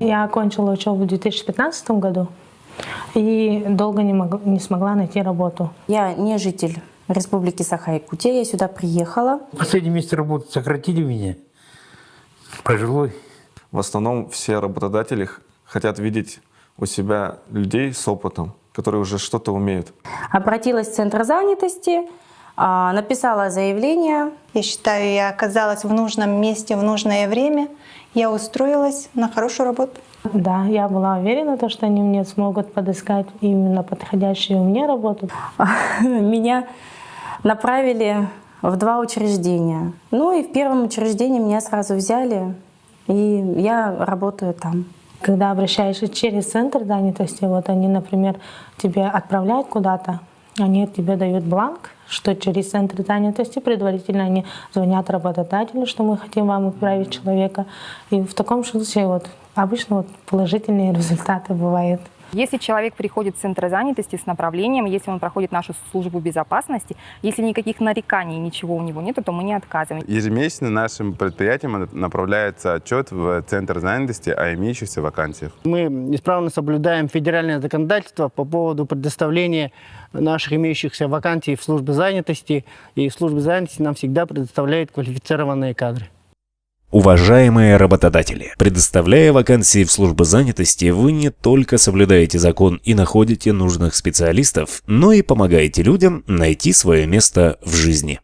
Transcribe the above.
Я окончила учебу в 2015 году и долго не смогла найти работу. Я не житель Республики Саха-Якутия, я сюда приехала. Последний месяц работы сократили меня, пожилой. В основном все работодатели хотят видеть у себя людей с опытом, которые уже что-то умеют. Обратилась в Центр занятости, написала заявление. Я считаю, я оказалась в нужном месте в нужное время. Я устроилась на хорошую работу. Да, я была уверена, что они мне смогут подыскать именно подходящую мне работу. Меня направили в 2 учреждения. Ну и в первом учреждении меня сразу взяли, и я работаю там. Когда обращаешься через центр занятости, вот они, например, тебя отправляют куда-то, они тебе дают бланк, что через центр занятости предварительно они звонят работодателю, что мы хотим вам отправить человека. И в таком случае обычно положительные результаты бывают. Если человек приходит в центр занятости с направлением, если он проходит нашу службу безопасности, если никаких нареканий, ничего у него нет, то мы не отказываем. Ежемесячно нашим предприятиям направляется отчет в центр занятости о имеющихся вакансиях. Мы исправно соблюдаем федеральное законодательство по поводу предоставления наших имеющихся вакансий в службе занятости. И служба занятости нам всегда предоставляет квалифицированные кадры. Уважаемые работодатели, предоставляя вакансии в службу занятости, вы не только соблюдаете закон и находите нужных специалистов, но и помогаете людям найти свое место в жизни.